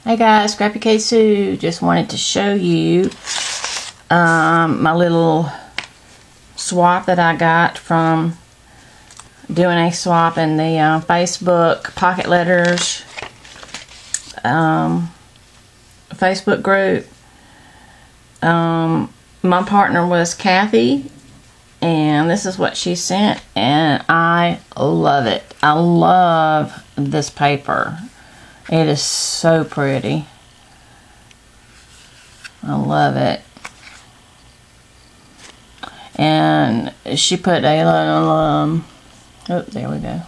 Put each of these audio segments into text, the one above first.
Hey guys, Scrappy K Sue. Just wanted to show you my little swap that I got from doing a swap in the Facebook Pocket Letters Facebook group. My partner was Kathy, and this is what she sent, and I love it. I love this paper. It is so pretty. I love it. And she put a little, oh, there we go.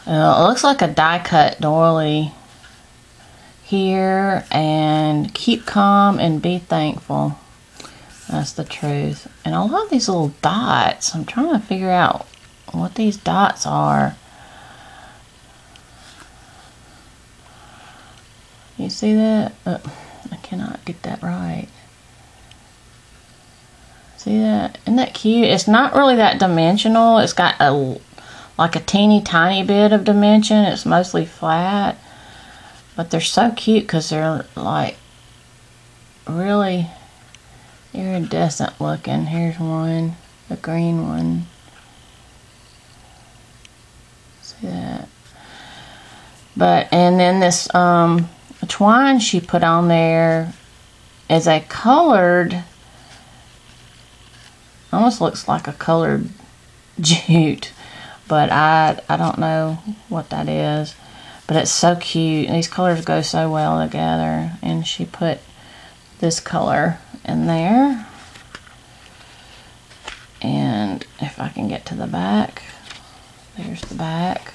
It looks like a die cut doily here, and keep calm and be thankful. That's the truth. And I love these little dots. I'm trying to figure out what these dots are. You see that? Oh, I cannot get that right. See that? Isn't that cute? It's not really that dimensional. It's got like a teeny tiny bit of dimension. It's mostly flat. But they're so cute because they're like really iridescent looking. Here's one, the green one. See that? And then this twine she put on there is a colored, almost looks like a colored jute, but I don't know what that is, but it's so cute. These colors go so well together, and she put this color in there. And if I can get to the back, there's the back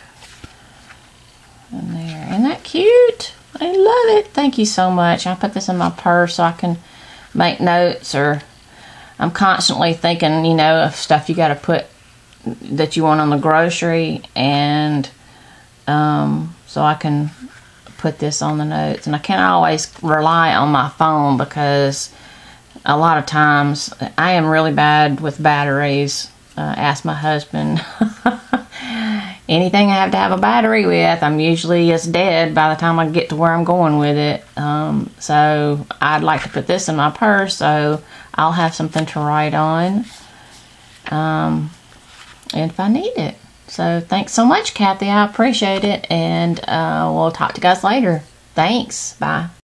and there. Isn't that cute? I love it. Thank you so much. I put this in my purse so I can make notes, or I'm constantly thinking, you know, of stuff you got to put that you want on the grocery, and so I can put this on the notes. And I can't always rely on my phone because a lot of times I am really bad with batteries. Ask my husband. Anything I have to have a battery with, I'm usually it's dead by the time I get to where I'm going with it. So I'd like to put this in my purse so I'll have something to write on if I need it. So thanks so much, Kathy. I appreciate it, and we'll talk to you guys later. Thanks. Bye.